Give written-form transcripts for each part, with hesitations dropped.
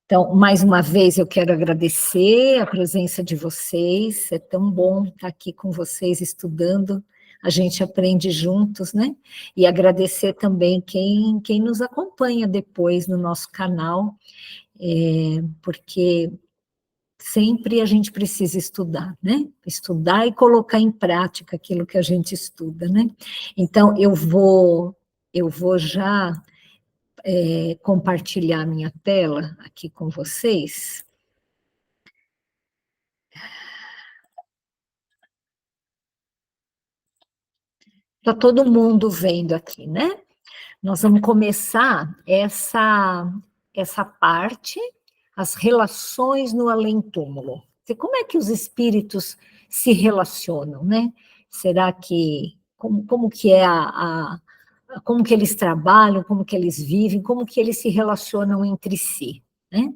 Então, mais uma vez, eu quero agradecer a presença de vocês, é tão bom estar aqui com vocês estudando, a gente aprende juntos, né? E agradecer também quem nos acompanha depois no nosso canal, porque sempre a gente precisa estudar, né? Estudar e colocar em prática aquilo que a gente estuda, né? Então, eu vou já compartilhar minha tela aqui com vocês. Está todo mundo vendo aqui, né? Nós vamos começar essa parte, as relações no além-túmulo. Como é que os espíritos se relacionam, né? Será que, como que é como que eles trabalham, como que eles vivem, como que eles se relacionam entre si, né?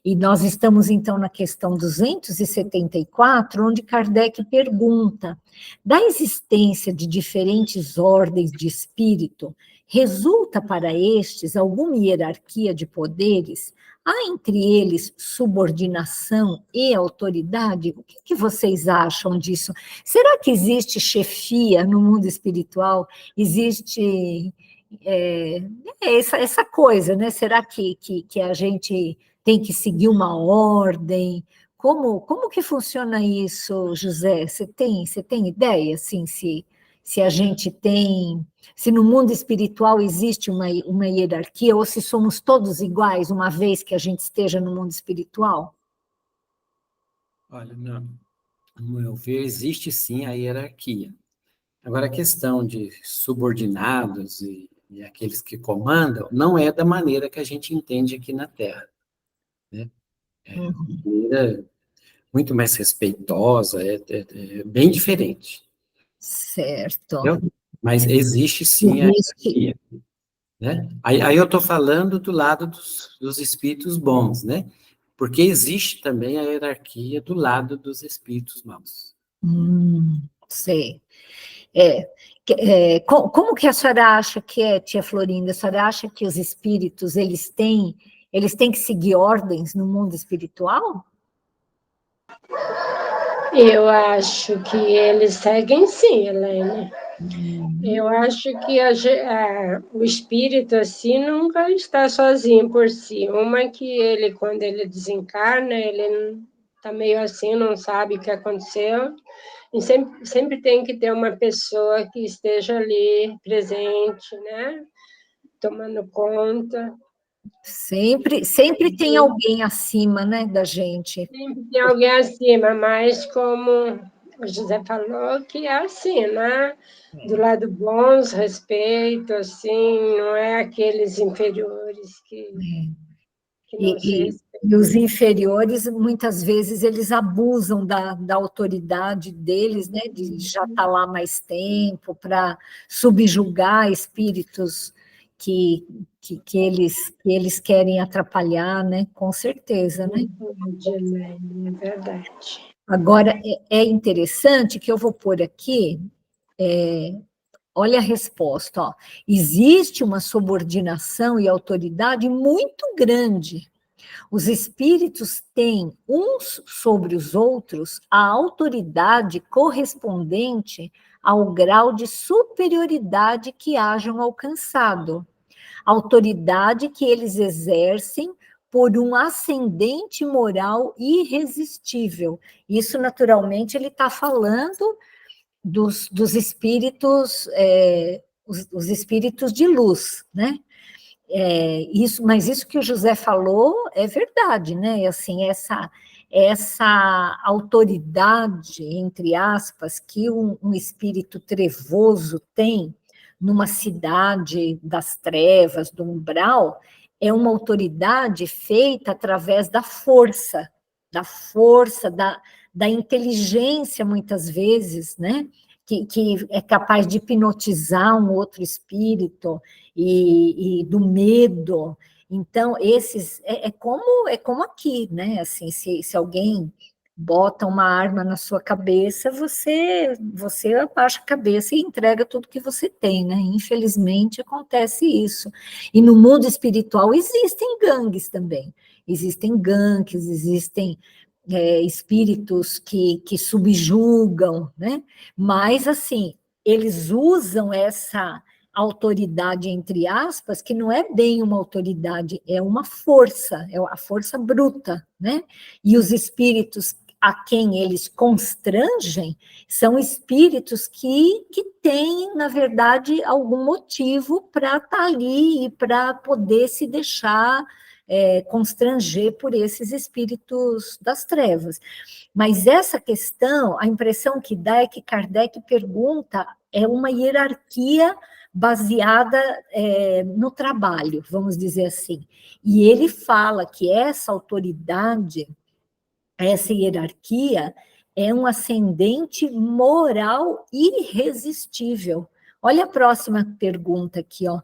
E nós estamos, então, na questão 274, onde Kardec pergunta: da existência de diferentes ordens de espírito, resulta para estes alguma hierarquia de poderes? Há entre eles subordinação e autoridade? O que vocês acham disso? Será que existe chefia no mundo espiritual? Existe essa coisa, né? Será que a gente tem que seguir uma ordem? Como que funciona isso, José? Você tem ideia, assim, se a gente tem, se no mundo espiritual existe uma hierarquia, ou se somos todos iguais, uma vez que a gente esteja no mundo espiritual? Olha, no meu ver, existe sim a hierarquia. Agora, a questão de subordinados e aqueles que comandam não é da maneira que a gente entende aqui na Terra, né? É uma maneira muito mais respeitosa, é bem diferente. Certo. Entendeu? Mas existe sim a Existe. hierarquia, né? Aí eu estou falando do lado dos espíritos bons, né? Porque existe também a hierarquia do lado dos espíritos maus. Sei. Como que a senhora acha que é, tia Florinda? A senhora acha que os espíritos, eles têm que seguir ordens no mundo espiritual? Eu acho que eles seguem sim, Elaine. Eu acho que o espírito, assim, nunca está sozinho por si. Uma que ele, quando ele desencarna, ele está meio assim, não sabe o que aconteceu. E sempre tem que ter uma pessoa que esteja ali presente, né? Tomando conta. Sempre tem alguém acima, né, da gente. Sempre tem alguém acima, mas como o José falou, que é assim, né? Do lado bom, os respeito, assim, não é aqueles inferiores que não se E respeitam. os inferiores, muitas vezes, eles abusam da autoridade deles, né, de já estar lá mais tempo, para subjugar espíritos que eles querem atrapalhar, né, com certeza, né? É verdade. Agora, é interessante que eu vou pôr aqui, olha a resposta, ó. Existe uma subordinação e autoridade muito grande. Os espíritos têm uns sobre os outros a autoridade correspondente ao grau de superioridade que hajam alcançado, autoridade que eles exercem por um ascendente moral irresistível. Isso, naturalmente, ele está falando dos espíritos, os espíritos de luz, né? Mas isso que o José falou é verdade, né? Assim, essa autoridade, entre aspas, que um espírito trevoso tem numa cidade das trevas, do umbral, é uma autoridade feita através da inteligência, muitas vezes, né? Que é capaz de hipnotizar um outro espírito, e do medo. Então, esses é como aqui, né? Assim, se alguém bota uma arma na sua cabeça, você abaixa a cabeça e entrega tudo que você tem, né? Infelizmente acontece isso. E no mundo espiritual existem gangues também. Existem gangues, existem espíritos que subjugam, né? Mas, assim, eles usam essa autoridade, entre aspas, que não é bem uma autoridade, é uma força, é a força bruta, né? E os espíritos a quem eles constrangem são espíritos que têm, na verdade, algum motivo para estar ali e para poder se deixar constranger por esses espíritos das trevas. Mas essa questão, a impressão que dá é que Kardec pergunta é uma hierarquia baseada no trabalho, vamos dizer assim. E ele fala que essa autoridade, essa hierarquia, é um ascendente moral irresistível. Olha a próxima pergunta aqui, ó.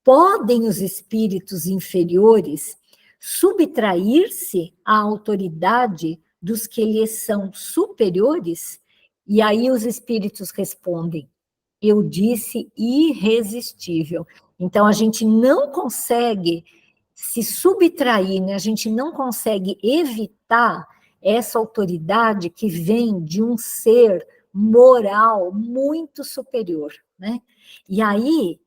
Podem os espíritos inferiores subtrair-se à autoridade dos que lhes são superiores? E aí os espíritos respondem: eu disse irresistível. Então, a gente não consegue se subtrair, né? A gente não consegue evitar essa autoridade que vem de um ser moral muito superior, né? E aí,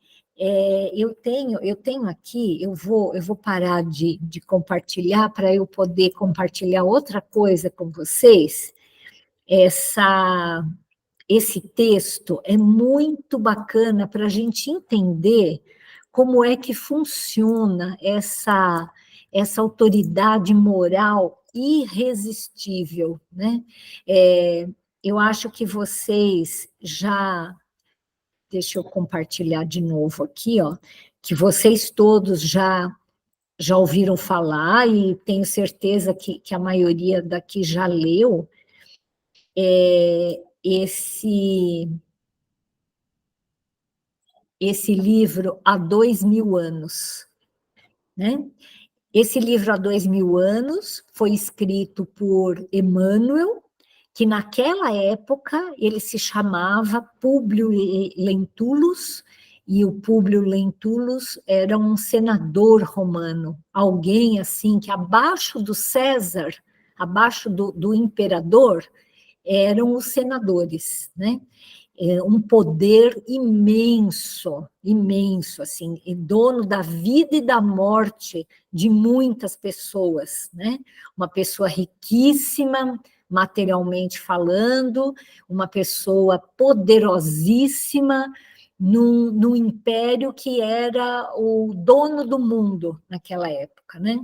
eu tenho aqui, eu vou parar de compartilhar para eu poder compartilhar outra coisa com vocês. Esse texto é muito bacana para a gente entender como é que funciona essa autoridade moral irresistível, né? Eu acho que vocês já... Deixa eu compartilhar de novo aqui, ó, que vocês todos já ouviram falar, e tenho certeza que a maioria daqui já leu, esse livro Há 2000 anos, né? Esse livro Há 2000 anos foi escrito por Emmanuel, que naquela época ele se chamava Públio Lentulus, e o Públio Lentulus era um senador romano, alguém assim que abaixo do César, abaixo do imperador, eram os senadores, né? Um poder imenso, imenso, assim, e dono da vida e da morte de muitas pessoas, né? Uma pessoa riquíssima, materialmente falando, uma pessoa poderosíssima, num império que era o dono do mundo naquela época, né?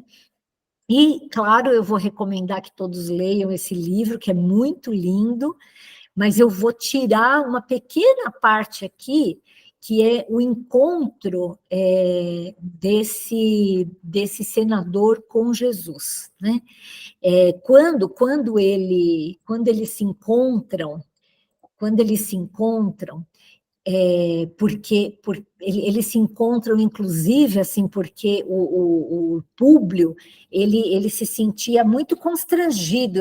E, claro, eu vou recomendar que todos leiam esse livro, que é muito lindo, mas eu vou tirar uma pequena parte aqui, que é o encontro desse senador com Jesus, né? Quando eles se encontram, porque eles se encontram, inclusive, assim, porque o Públio, ele se sentia muito constrangido,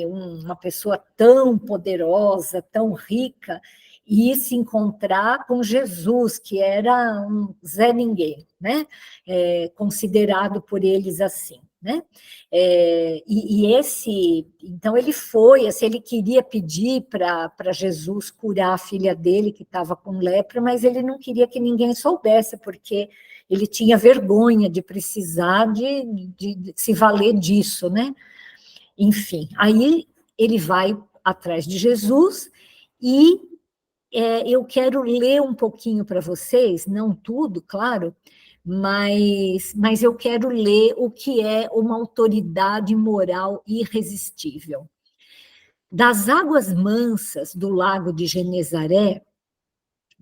uma pessoa tão poderosa, tão rica, e se encontrar com Jesus, que era um Zé Ninguém, né? Considerado por eles assim, né? Então ele foi, assim, ele queria pedir para Jesus curar a filha dele, que estava com lepra, mas ele não queria que ninguém soubesse, porque ele tinha vergonha de precisar de se valer disso, né? Enfim, aí ele vai atrás de Jesus, e eu quero ler um pouquinho para vocês, não tudo, claro, mas eu quero ler o que é uma autoridade moral irresistível. Das águas mansas do lago de Genezaré,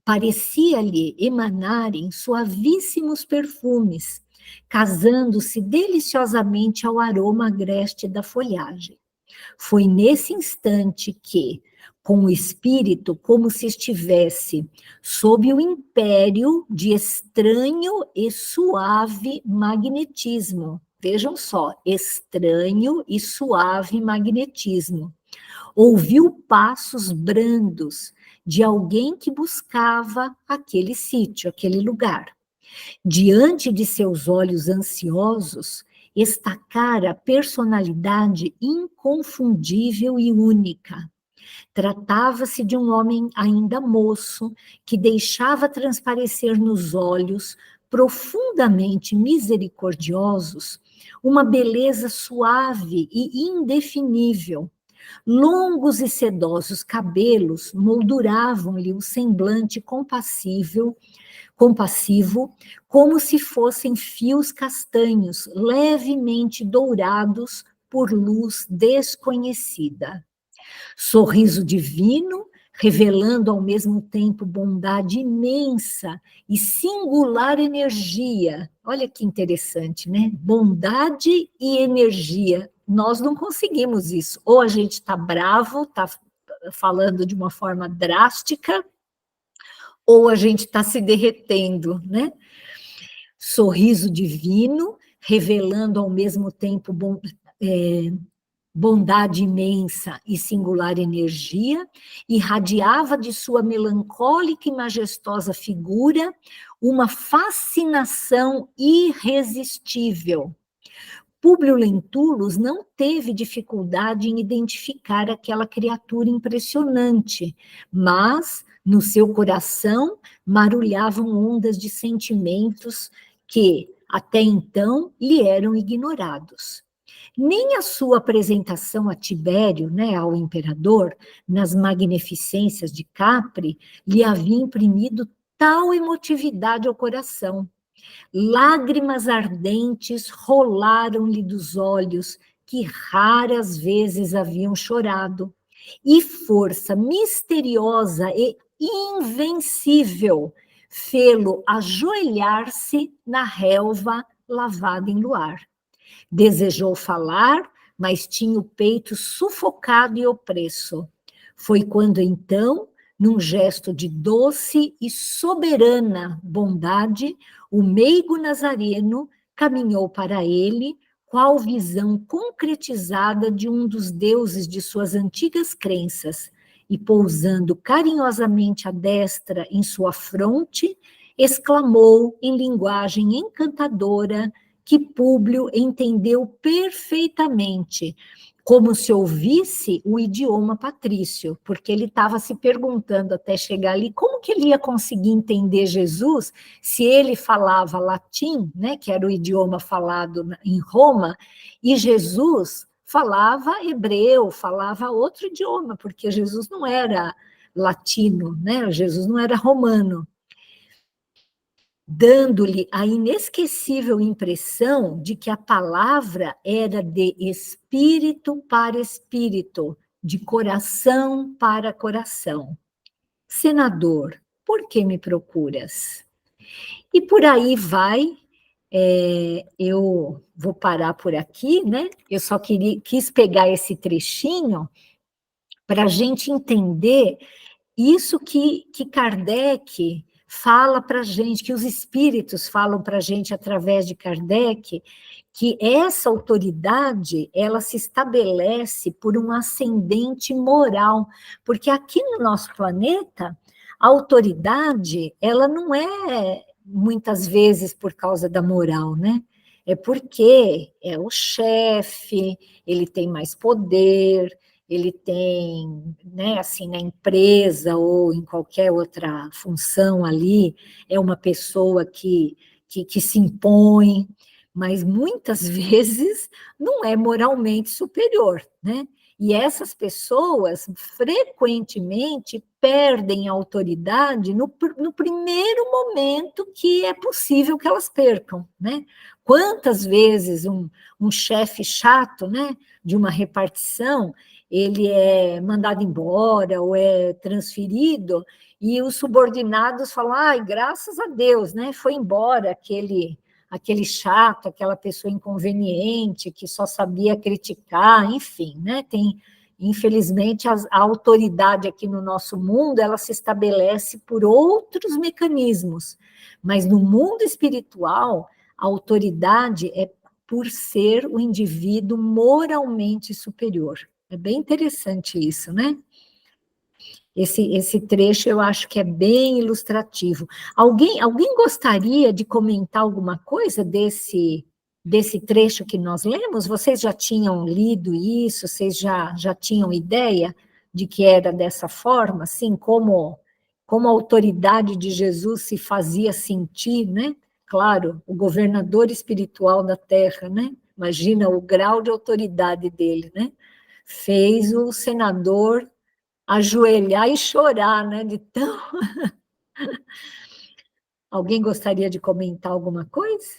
parecia-lhe emanarem suavíssimos perfumes, casando-se deliciosamente ao aroma agreste da folhagem. Foi nesse instante que, com o espírito como se estivesse sob o império de estranho e suave magnetismo. Vejam só, estranho e suave magnetismo. Ouviu passos brandos de alguém que buscava aquele sítio, aquele lugar. Diante de seus olhos ansiosos, estacara a personalidade inconfundível e única. Tratava-se de um homem ainda moço, que deixava transparecer nos olhos, profundamente misericordiosos, uma beleza suave e indefinível. Longos e sedosos cabelos molduravam-lhe o semblante compassivo, como se fossem fios castanhos, levemente dourados por luz desconhecida. Sorriso divino, revelando ao mesmo tempo bondade imensa e singular energia. Olha que interessante, né? Bondade e energia. Nós não conseguimos isso. Ou a gente está bravo, está falando de uma forma drástica, ou a gente está se derretendo, né? Sorriso divino, revelando ao mesmo tempo bondade imensa e singular energia, irradiava de sua melancólica e majestosa figura uma fascinação irresistível. Públio Lentulus não teve dificuldade em identificar aquela criatura impressionante, mas no seu coração marulhavam ondas de sentimentos que, até então, lhe eram ignorados. Nem a sua apresentação a Tibério, né, ao imperador, nas magnificências de Capri, lhe havia imprimido tal emotividade ao coração. Lágrimas ardentes rolaram-lhe dos olhos, que raras vezes haviam chorado, e força misteriosa e invencível fê-lo ajoelhar-se na relva lavada em luar. Desejou falar, mas tinha o peito sufocado e opresso. Foi quando, então, num gesto de doce e soberana bondade, o meigo nazareno caminhou para ele, qual visão concretizada de um dos deuses de suas antigas crenças, e pousando carinhosamente a destra em sua fronte, exclamou em linguagem encantadora, que Públio entendeu perfeitamente, como se ouvisse o idioma patrício, porque ele estava se perguntando até chegar ali, como que ele ia conseguir entender Jesus se ele falava latim, né, que era o idioma falado em Roma, e Jesus falava hebreu, falava outro idioma, porque Jesus não era latino, né, Jesus não era romano, dando-lhe a inesquecível impressão de que a palavra era de espírito para espírito, de coração para coração. Senador, por que me procuras? E por aí vai, eu vou parar por aqui, né? Eu só quis pegar esse trechinho para a gente entender isso que Kardec fala para a gente, que os espíritos falam para a gente através de Kardec, que essa autoridade, ela se estabelece por um ascendente moral, porque aqui no nosso planeta, a autoridade, ela não é, muitas vezes, por causa da moral, né? É porque é o chefe, ele tem mais poder, ele tem, né, assim, na empresa ou em qualquer outra função ali, é uma pessoa que se impõe, mas muitas vezes não é moralmente superior, né? E essas pessoas, frequentemente, perdem a autoridade no primeiro momento que é possível que elas percam, né? Quantas vezes um chefe chato, né, de uma repartição, ele é mandado embora ou é transferido, e os subordinados falam, ai, graças a Deus, né, foi embora aquele chato, aquela pessoa inconveniente, que só sabia criticar, enfim, né, Infelizmente, a autoridade aqui no nosso mundo, ela se estabelece por outros mecanismos, mas no mundo espiritual, a autoridade é por ser o indivíduo moralmente superior. É bem interessante isso, né? Esse trecho eu acho que é bem ilustrativo. Alguém gostaria de comentar alguma coisa desse trecho que nós lemos? Vocês já tinham lido isso? Vocês já tinham ideia de que era dessa forma? Assim, como a autoridade de Jesus se fazia sentir, né? Claro, o governador espiritual da terra, né? Imagina o grau de autoridade dele, né? Fez o senador ajoelhar e chorar, né? De tão... Alguém gostaria de comentar alguma coisa?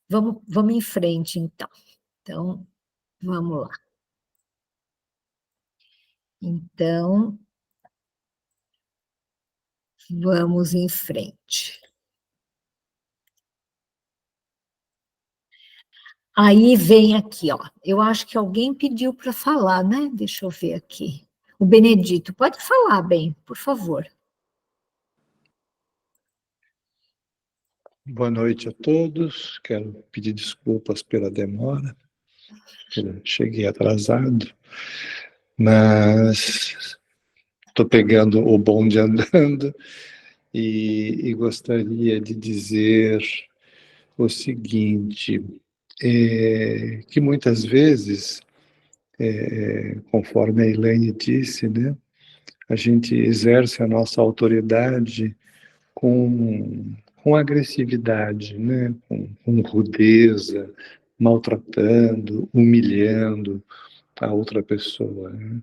Vamos em frente, então. Então, vamos lá. Então, vamos em frente. Aí vem aqui, ó. Eu acho que alguém pediu para falar, né? Deixa eu ver aqui. O Benedito, pode falar, bem, por favor. Boa noite a todos. Quero pedir desculpas pela demora. Eu cheguei atrasado, mas estou pegando o bonde andando e gostaria de dizer o seguinte, que muitas vezes, conforme a Elaine disse, né, a gente exerce a nossa autoridade com agressividade, né? com rudeza, maltratando, humilhando a outra pessoa, né?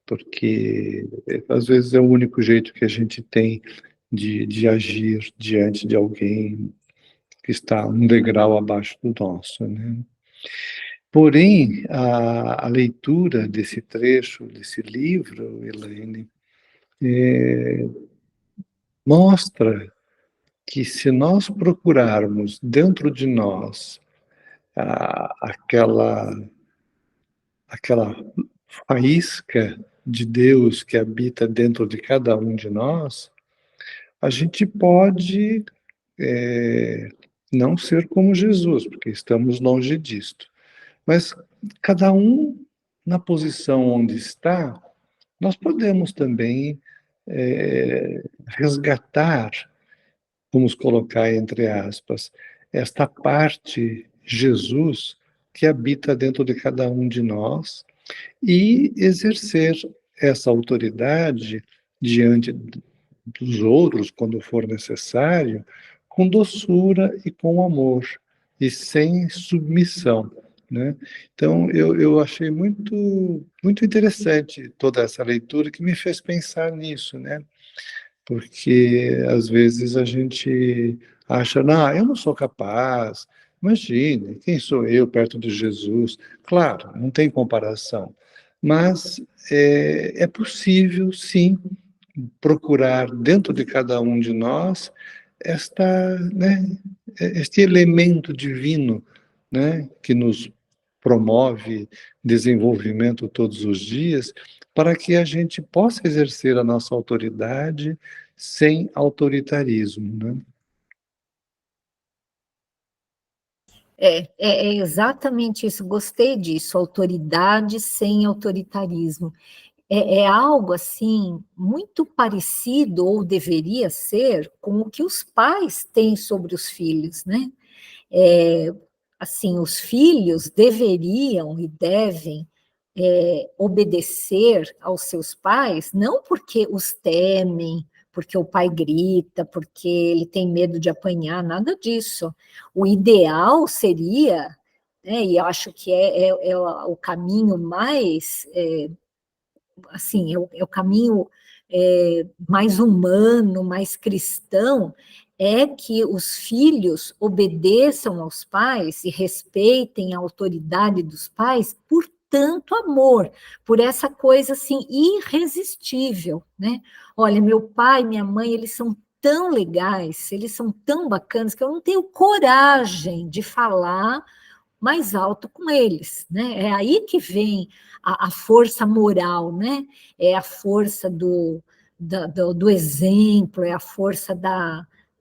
Porque às vezes é o único jeito que a gente tem de agir diante de alguém que está um degrau abaixo do nosso, né? Porém, a leitura desse trecho, desse livro, Elaine, mostra que se nós procurarmos dentro de nós aquela faísca de Deus que habita dentro de cada um de nós, a gente pode não ser como Jesus, porque estamos longe disto. Mas cada um na posição onde está, nós podemos também resgatar, vamos colocar entre aspas, esta parte Jesus que habita dentro de cada um de nós e exercer essa autoridade diante dos outros, quando for necessário, com doçura e com amor, e sem submissão, né? Então, eu achei muito interessante toda essa leitura que me fez pensar nisso, né? Porque às vezes a gente acha, não, eu não sou capaz, imagine, quem sou eu perto de Jesus? Claro, não tem comparação, mas é possível, sim, procurar dentro de cada um de nós né, este elemento divino, né, que nos promove desenvolvimento todos os dias, para que a gente possa exercer a nossa autoridade sem autoritarismo, né? É exatamente isso, gostei disso, autoridade sem autoritarismo. É algo, assim, muito parecido, ou deveria ser, com o que os pais têm sobre os filhos, né? Assim, os filhos deveriam e devem obedecer aos seus pais, não porque os temem, porque o pai grita, porque ele tem medo de apanhar, nada disso. O ideal seria, né, e acho que é o caminho mais, assim, é o caminho mais humano, mais cristão, é que os filhos obedeçam aos pais e respeitem a autoridade dos pais por tanto amor, por essa coisa assim irresistível, né? Olha, meu pai, minha mãe, eles são tão legais, eles são tão bacanas que eu não tenho coragem de falar mais alto com eles, né? É aí que vem a força moral, né? É a força do exemplo, é a força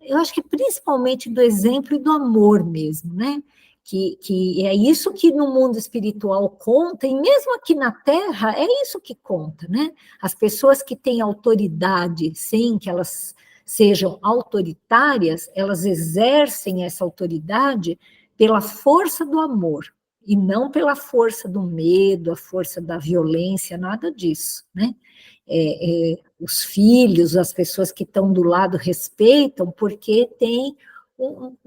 eu acho que principalmente do exemplo e do amor mesmo, né? Que é isso que no mundo espiritual conta, e mesmo aqui na Terra, é isso que conta, né? As pessoas que têm autoridade, sem que elas sejam autoritárias, elas exercem essa autoridade pela força do amor, e não pela força do medo, a força da violência, nada disso, né? Os filhos, as pessoas que estão do lado respeitam, porque tem,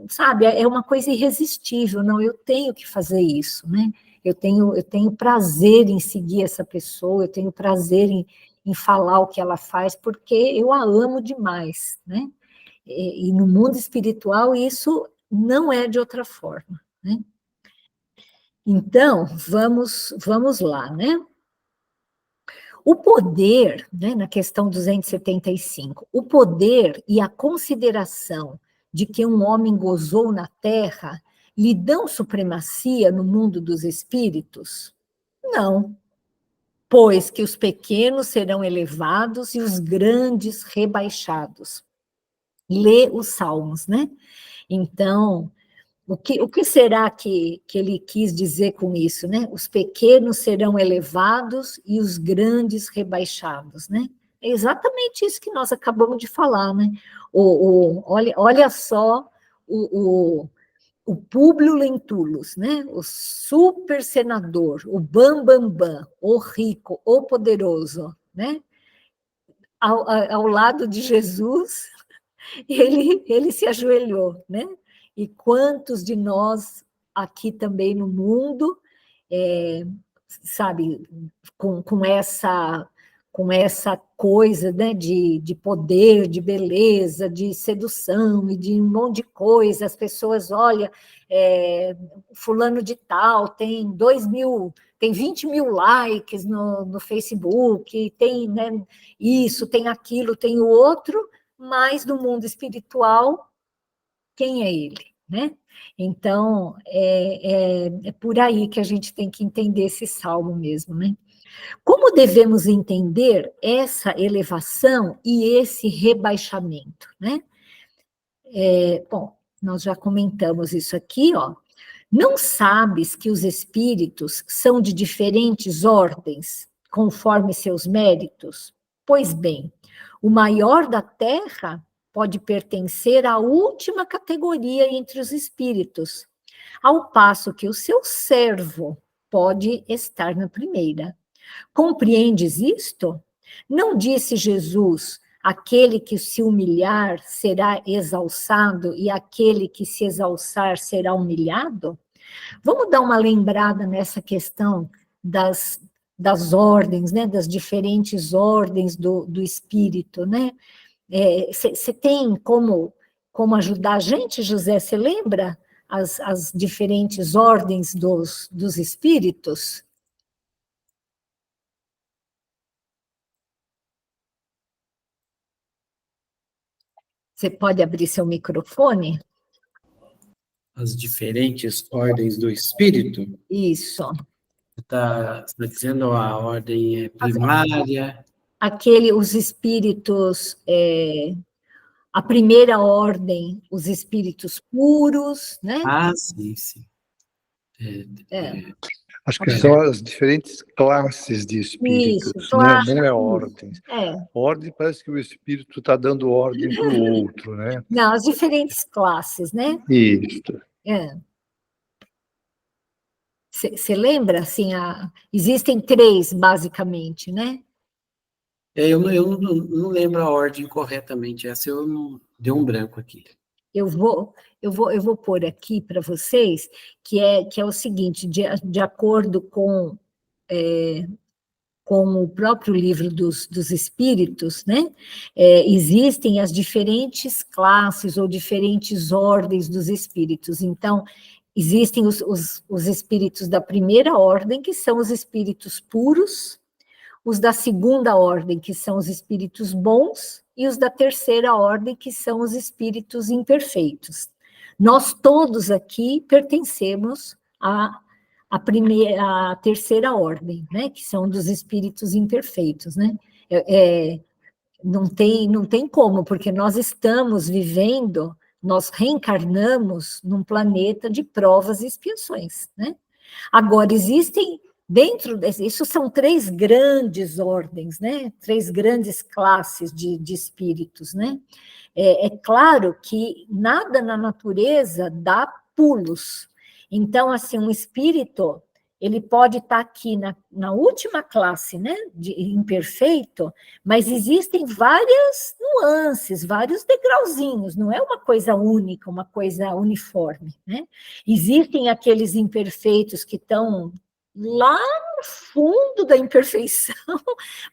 sabe, é uma coisa irresistível, não, eu tenho que fazer isso, né? Eu tenho prazer em seguir essa pessoa, eu tenho prazer em falar o que ela faz, porque eu a amo demais, né? E no mundo espiritual isso não é de outra forma, né? Então, vamos lá, né? O poder, né, na questão 275, o poder e a consideração de que um homem gozou na terra lhe dão supremacia no mundo dos espíritos? Não, pois que os pequenos serão elevados e os grandes rebaixados. Lê os Salmos, né? Então, o que será que ele quis dizer com isso, né? Os pequenos serão elevados e os grandes rebaixados, né? É exatamente isso que nós acabamos de falar, né? Olha só o Públio Lentulus, né? O super senador, o Bambambam, o rico, o poderoso, né? Ao lado de Jesus, ele se ajoelhou, né? E quantos de nós aqui também no mundo, sabe, com essa coisa, né, de poder, de beleza, de sedução e de um monte de coisa, as pessoas, olha, fulano de tal tem 2.000, tem 20 mil likes no Facebook, tem, né, isso, tem aquilo, tem o outro, mas no mundo espiritual, quem é ele, né? Então, é por aí que a gente tem que entender esse salmo mesmo, né? Como devemos entender essa elevação e esse rebaixamento, né? Bom, nós já comentamos isso aqui, ó. Não sabes que os espíritos são de diferentes ordens, conforme seus méritos? Pois bem, o maior da terra pode pertencer à última categoria entre os espíritos, ao passo que o seu servo pode estar na primeira. Compreendes isto? Não disse Jesus: aquele que se humilhar será exalçado e aquele que se exalçar será humilhado? Vamos dar uma lembrada nessa questão das ordens, né, das diferentes ordens do espírito, né? Você tem como ajudar a gente, José? Você lembra as diferentes ordens dos espíritos? Você pode abrir seu microfone? As diferentes ordens do espírito. Isso. Está dizendo a ordem primária. Os espíritos, a primeira ordem, os espíritos puros, né? Ah, sim, sim. Acho que são as diferentes classes de espíritos, Isso, né? Não é ordens. É. Ordem parece que o espírito está dando ordem para o outro, né? Não, as diferentes classes, né? Isso. Você lembra, assim, existem 3, basicamente, né? Eu não lembro a ordem corretamente, essa eu não deu um branco aqui. Eu vou pôr aqui para vocês, que é o seguinte, de acordo com o próprio livro dos espíritos, né? Existem as diferentes classes ou diferentes ordens dos espíritos. Então, existem os espíritos da primeira ordem, que são os espíritos puros, os da segunda ordem, que são os espíritos bons, e os da terceira ordem, que são os espíritos imperfeitos. Nós todos aqui pertencemos a terceira ordem, né? Que são dos espíritos imperfeitos, né? Não tem como, porque nós estamos vivendo, nós reencarnamos num planeta de provas e expiações, né? Agora, existem isso são 3 grandes ordens, né? 3 grandes classes de espíritos, né? É claro que nada na natureza dá pulos. Então, assim, um espírito, ele pode estar aqui na última classe, né? De imperfeito, mas existem várias nuances, vários degrauzinhos, não é uma coisa única, uma coisa uniforme, né? Existem aqueles imperfeitos que estão lá no fundo da imperfeição,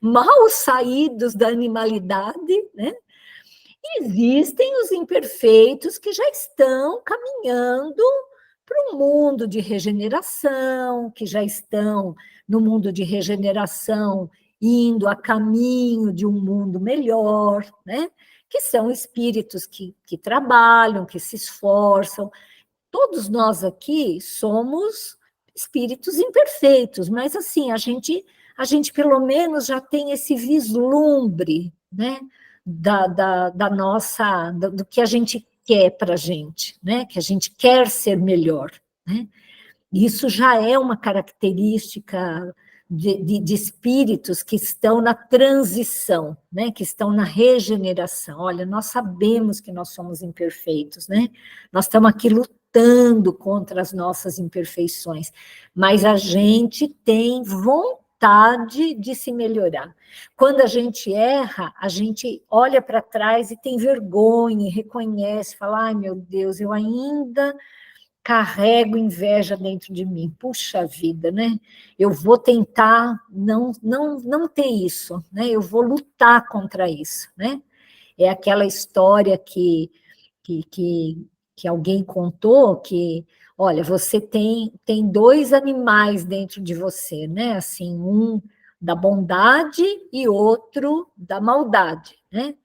mal saídos da animalidade, né? Existem os imperfeitos que já estão caminhando para um mundo de regeneração, que já estão no mundo de regeneração, indo a caminho de um mundo melhor, né? Que são espíritos que trabalham, que se esforçam. Todos nós aqui somos espíritos imperfeitos, mas assim, a gente pelo menos já tem esse vislumbre, né? Da nossa, do que a gente quer para a gente, né? Que a gente quer ser melhor, né? Isso já é uma característica de espíritos que estão na transição, né? Que estão na regeneração. Olha, nós sabemos que nós somos imperfeitos, né? Nós estamos aqui lutando contra as nossas imperfeições, mas a gente tem vontade de se melhorar. Quando a gente erra, a gente olha para trás e tem vergonha, reconhece, fala, ai meu Deus, eu ainda carrego inveja dentro de mim, puxa vida, né? Eu vou tentar não ter isso, né? Eu vou lutar contra isso, né? É aquela história que alguém contou que, olha, você tem 2 animais dentro de você, né? Assim, um da bondade e outro da maldade, né?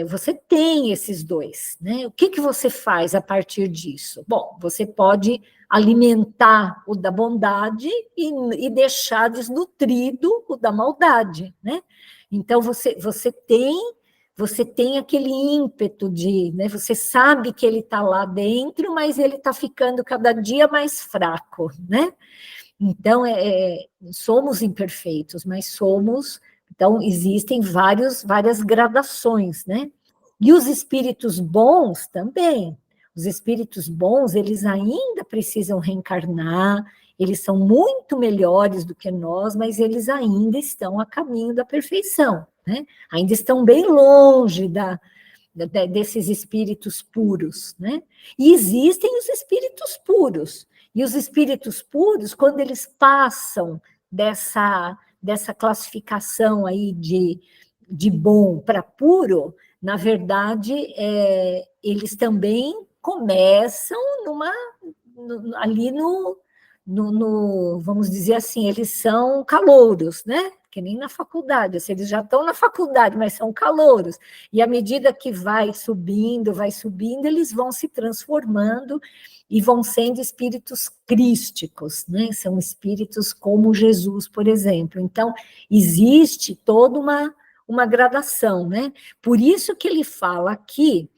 Você tem esses 2, né? O que você faz a partir disso? Bom, você pode alimentar o da bondade e deixar desnutrido o da maldade, né? Então, você tem aquele ímpeto né? Você sabe que ele está lá dentro, mas ele está ficando cada dia mais fraco, né? Então, somos imperfeitos, mas somos... Então, existem várias gradações, né? E os espíritos bons também. Os espíritos bons, eles ainda precisam reencarnar, eles são muito melhores do que nós, mas eles ainda estão a caminho da perfeição, né? Ainda estão bem longe desses espíritos puros, né? E existem os espíritos puros. E os espíritos puros, quando eles passam dessa classificação aí de bom para puro, na verdade, eles também começam ali vamos dizer assim, eles são calouros, né? Que nem na faculdade, assim, eles já estão na faculdade, mas são calouros. E à medida que vai subindo, eles vão se transformando e vão sendo espíritos crísticos, né? São espíritos como Jesus, por exemplo. Então, existe toda uma gradação, né? Por isso que ele fala aqui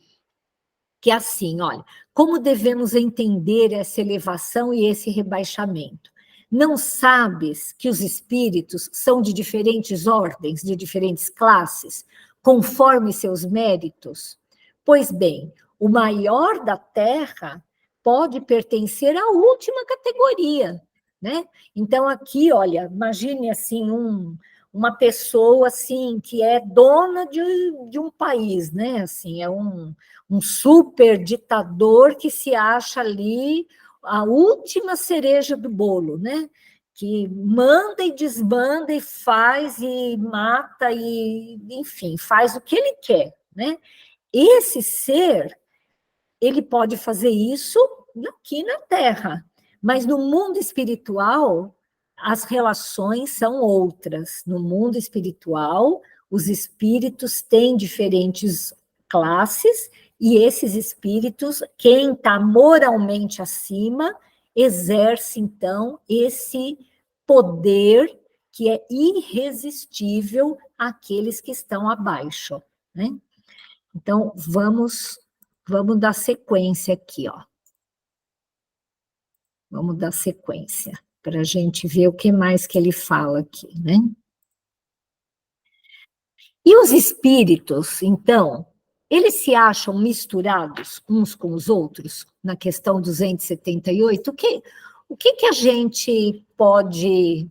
que é assim, olha, como devemos entender essa elevação e esse rebaixamento? Não sabes que os espíritos são de diferentes ordens, de diferentes classes, conforme seus méritos? Pois bem, o maior da Terra pode pertencer à última categoria, né? Então, aqui, olha, imagine assim, uma pessoa assim que é dona de um país, né? Assim, é um super ditador que se acha ali a última cereja do bolo, né? Que manda e desbanda e faz e mata e, enfim, faz o que ele quer, né? Esse ser, ele pode fazer isso aqui na Terra, mas no mundo espiritual as relações são outras. No mundo espiritual, os espíritos têm diferentes classes e esses espíritos, quem está moralmente acima, exerce, então, esse poder que é irresistível àqueles que estão abaixo, né? Então, vamos dar sequência aqui, ó. Vamos dar sequência, para a gente ver o que mais que ele fala aqui, né? E os espíritos, então, eles se acham misturados uns com os outros, na questão 278? O que a gente pode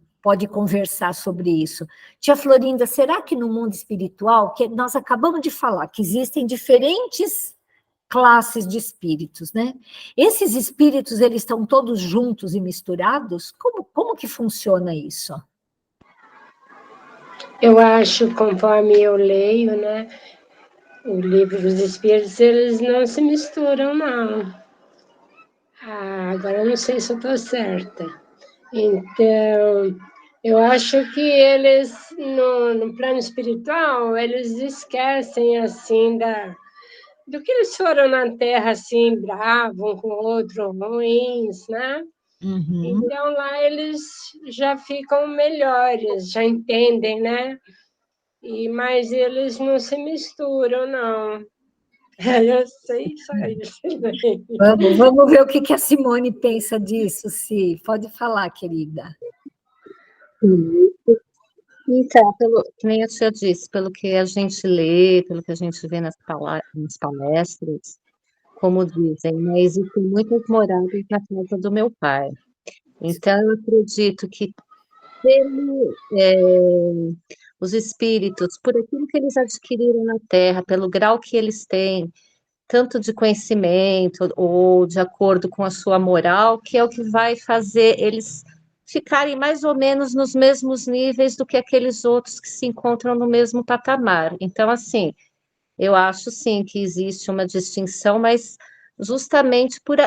conversar sobre isso? Tia Florinda, será que no mundo espiritual, que nós acabamos de falar, que existem diferentes classes de espíritos, né? Esses espíritos, eles estão todos juntos e misturados? Como que funciona isso? Eu acho, conforme eu leio, né, o livro dos espíritos, eles não se misturam, não. Agora eu não sei se eu estou certa. Então, eu acho que eles, no plano espiritual, eles esquecem, assim, do que eles foram na Terra, assim, bravos um com o outro, ruins, né? Uhum. Então, lá eles já ficam melhores, já entendem, né? Mas eles não se misturam, não. Eu sei só isso. Vamos ver o que a Simone pensa disso, Si. Pode falar, querida. Então, que nem a tia disse, pelo que a gente lê, pelo que a gente vê nas palestras, como dizem, né, existem muitas moradas na casa do meu pai. Então, eu acredito que os espíritos, por aquilo que eles adquiriram na Terra, pelo grau que eles têm, tanto de conhecimento ou de acordo com a sua moral, que é o que vai fazer eles ficarem mais ou menos nos mesmos níveis do que aqueles outros que se encontram no mesmo patamar. Então, assim, eu acho sim que existe uma distinção, mas justamente por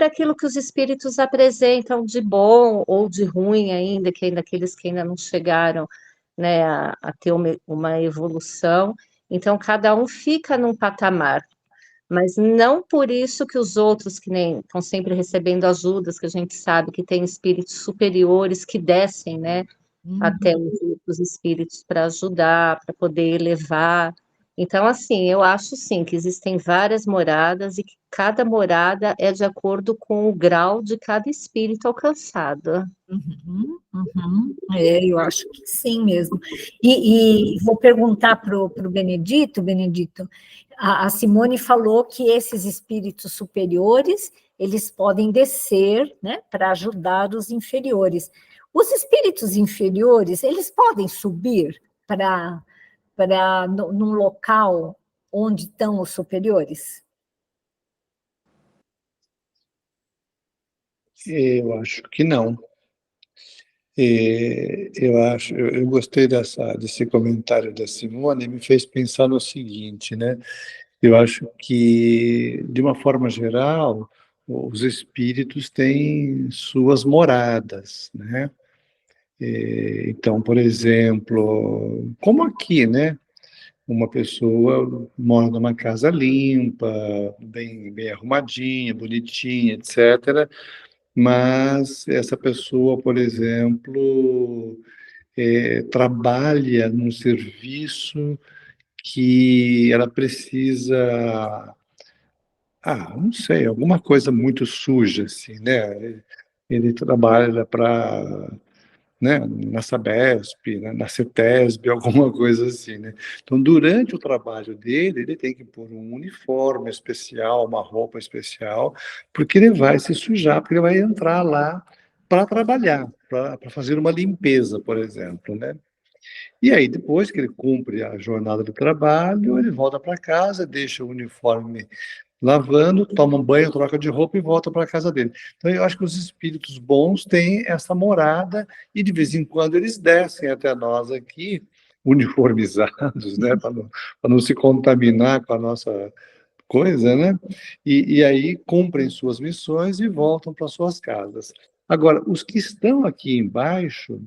aquilo que os espíritos apresentam de bom ou de ruim ainda, que ainda aqueles que ainda não chegaram, né, a ter uma evolução. Então, cada um fica num patamar, mas não por isso que os outros, que nem estão sempre recebendo ajudas, que a gente sabe que tem espíritos superiores que descem, né, até os outros espíritos para ajudar, para poder elevar. Então, assim, eu acho sim que existem várias moradas e que cada morada é de acordo com o grau de cada espírito alcançado. Eu acho que sim mesmo. E vou perguntar para o Benedito, a Simone falou que esses espíritos superiores, eles podem descer, né, para ajudar os inferiores. Os espíritos inferiores, eles podem subir num local onde estão os superiores? Eu acho que não. Eu gostei desse comentário da Simone, me fez pensar no seguinte, né? Eu acho que, de uma forma geral, os espíritos têm suas moradas, né? Então, por exemplo, como aqui, né? Uma pessoa mora numa casa limpa, bem arrumadinha, bonitinha, etc. Mas essa pessoa, por exemplo, trabalha num serviço que ela precisa, não sei, alguma coisa muito suja, assim, né? Ele trabalha para, né, na Sabesp, na CETESB, alguma coisa assim, né? Então, durante o trabalho dele, ele tem que pôr um uniforme especial, uma roupa especial, porque ele vai se sujar, porque ele vai entrar lá para trabalhar, para fazer uma limpeza, por exemplo, né? E aí, depois que ele cumpre a jornada de trabalho, ele volta para casa, deixa o uniforme lavando, toma um banho, troca de roupa e volta para a casa dele. Então, eu acho que os espíritos bons têm essa morada e, de vez em quando, eles descem até nós aqui, uniformizados, né, para não se contaminar com a nossa coisa, né? E aí cumprem suas missões e voltam para suas casas. Agora, os que estão aqui embaixo,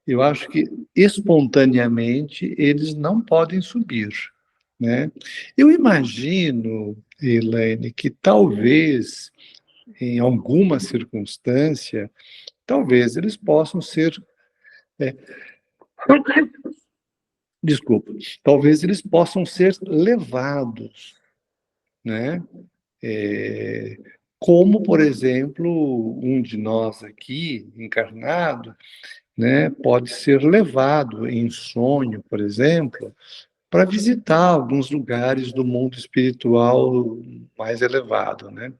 eu acho que espontaneamente eles não podem subir, né? Eu imagino, Elaine, que talvez em alguma circunstância, talvez eles possam ser, é, desculpa, talvez eles possam ser levados, né? Como, por exemplo, um de nós aqui, encarnado, né, pode ser levado em sonho, por exemplo, para visitar alguns lugares do mundo espiritual mais elevado, né?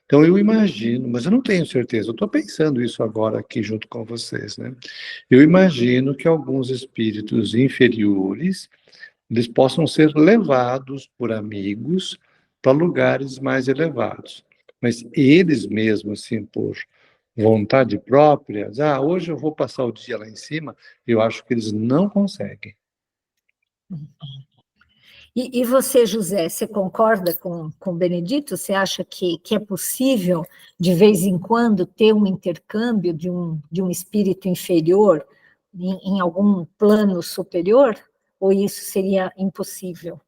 Então eu imagino, mas eu não tenho certeza, eu estou pensando isso agora aqui junto com vocês, né? Eu imagino que alguns espíritos inferiores, eles possam ser levados por amigos para lugares mais elevados. Mas eles mesmos, assim, por vontade própria, hoje eu vou passar o dia lá em cima, eu acho que eles não conseguem. E você, José, você concorda com o Benedito? Você acha que é possível, de vez em quando, ter um intercâmbio de um espírito inferior em algum plano superior? Ou isso seria impossível?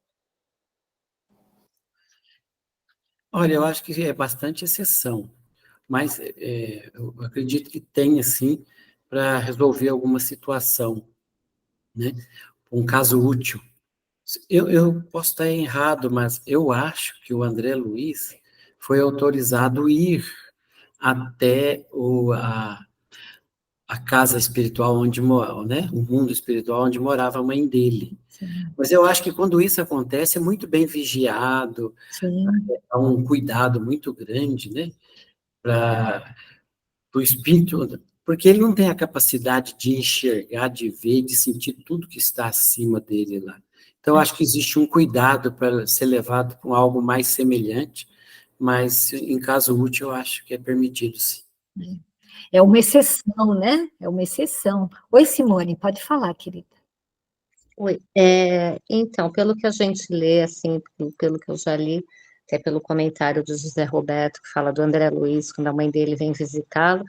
Olha, eu acho que é bastante exceção, mas eu acredito que tem, sim, para resolver alguma situação, né? Um caso útil. Eu posso estar errado, mas eu acho que o André Luiz foi autorizado a ir até a casa espiritual onde morava, né? O mundo espiritual onde morava a mãe dele. Sim, Mas eu acho que quando isso acontece é muito bem vigiado, sim. há um cuidado muito grande, né? Para o espírito, porque ele não tem a capacidade de enxergar, de ver, de sentir tudo que está acima dele lá. Então, eu acho que existe um cuidado para ser levado para algo mais semelhante, mas em caso útil, eu acho que é permitido, sim. É uma exceção, né? É uma exceção. Oi, Simone, pode falar, querida. Oi, então, pelo que a gente lê, assim, pelo que eu já li, até pelo comentário do José Roberto, que fala do André Luiz, quando a mãe dele vem visitá-lo,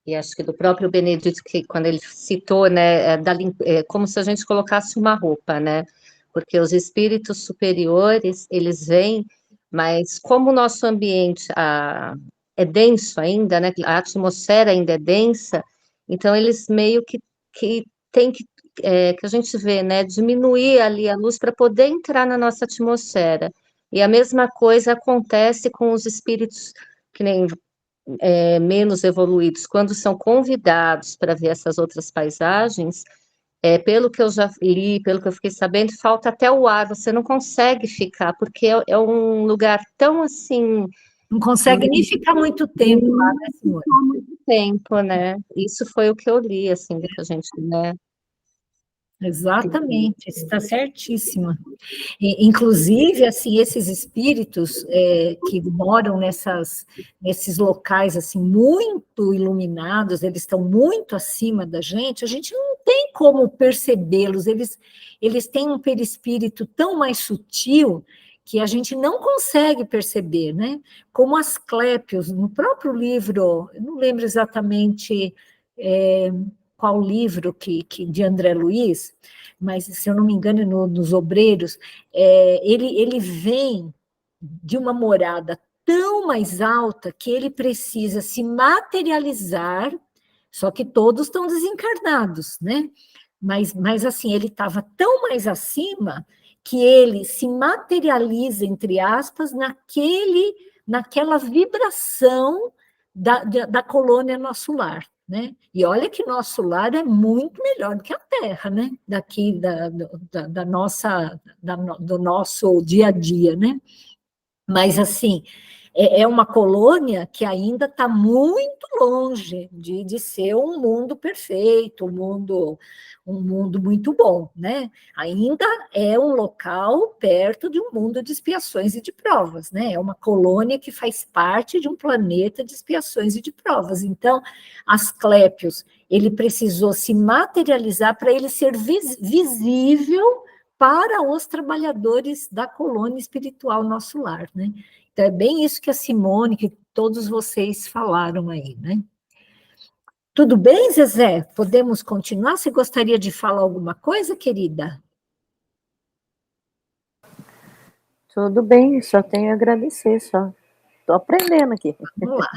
e acho que do próprio Benedito, que quando ele citou, né, como se a gente colocasse uma roupa, né, porque os espíritos superiores, eles vêm, mas como o nosso ambiente é denso ainda, né, a atmosfera ainda é densa, então eles meio que tem que a gente vê, né, diminuir ali a luz para poder entrar na nossa atmosfera. E a mesma coisa acontece com os espíritos que nem menos evoluídos, quando são convidados para ver essas outras paisagens, pelo que eu já li, pelo que eu fiquei sabendo, falta até o ar, você não consegue ficar, porque é um lugar tão assim, Não consegue nem ficar muito tempo lá, né, Simone? muito tempo, né? Isso foi o que eu li, assim, do que a gente, né? Exatamente, está certíssima. Inclusive, assim, esses espíritos que moram nesses locais assim muito iluminados, eles estão muito acima da gente, a gente não tem como percebê-los, eles têm um perispírito tão mais sutil que a gente não consegue perceber, né? Como Asclépios, no próprio livro, eu não lembro exatamente qual livro de André Luiz, mas, se eu não me engano, nos Obreiros, ele vem de uma morada tão mais alta que ele precisa se materializar, só que todos estão desencarnados, né? Mas assim, ele estava tão mais acima que ele se materializa, entre aspas, naquela vibração da colônia nosso lar, né? E olha que nosso lar é muito melhor do que a Terra, né? Daqui do nosso dia a dia, né? Mas assim, é uma colônia que ainda está muito longe de ser um mundo perfeito, um mundo muito bom, né? Ainda é um local perto de um mundo de expiações e de provas, né? É uma colônia que faz parte de um planeta de expiações e de provas. Então, Asclépios, ele precisou se materializar para ele ser visível para os trabalhadores da colônia espiritual nosso lar, né? Então, é bem isso que a Simone, que todos vocês falaram aí, né? Tudo bem, Zezé? Podemos continuar? Você gostaria de falar alguma coisa, querida? Tudo bem, só tenho a agradecer, só. Estou aprendendo aqui. Vamos lá.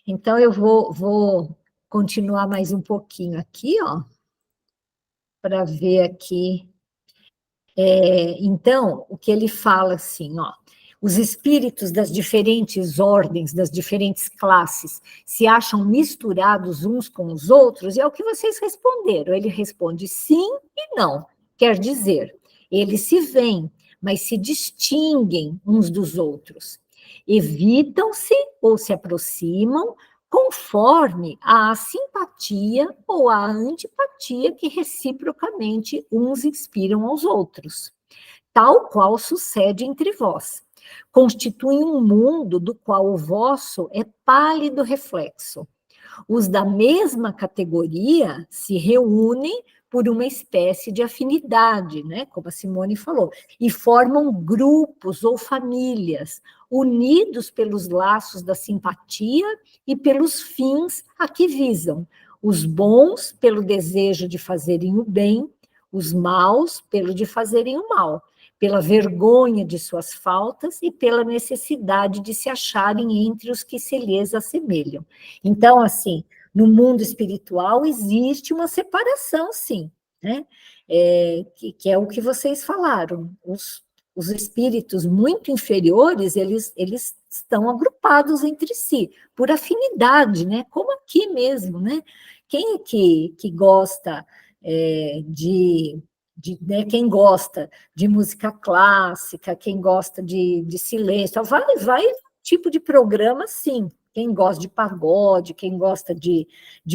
Então, eu vou continuar mais um pouquinho aqui, ó, para ver aqui. Então, o que ele fala assim, ó, os espíritos das diferentes ordens, das diferentes classes, se acham misturados uns com os outros, e é o que vocês responderam. Ele responde sim e não. Quer dizer, eles se veem, mas se distinguem uns dos outros. Evitam-se ou se aproximam conforme a simpatia ou a antipatia que reciprocamente uns inspiram aos outros. Tal qual sucede entre vós. Constituem um mundo do qual o vosso é pálido reflexo. Os da mesma categoria se reúnem por uma espécie de afinidade, né, como a Simone falou, e formam grupos ou famílias, unidos pelos laços da simpatia e pelos fins a que visam. Os bons pelo desejo de fazerem o bem, os maus pelo de fazerem o mal, pela vergonha de suas faltas e pela necessidade de se acharem entre os que se lhes assemelham. Então, assim, no mundo espiritual existe uma separação, sim, né? Que é o que vocês falaram. Os espíritos muito inferiores, eles estão agrupados entre si, por afinidade, né? Como aqui mesmo, né? Quem é que gosta né, quem gosta de música clássica, quem gosta de silêncio, vai tipo de programa, sim. Quem gosta de pagode, quem gosta de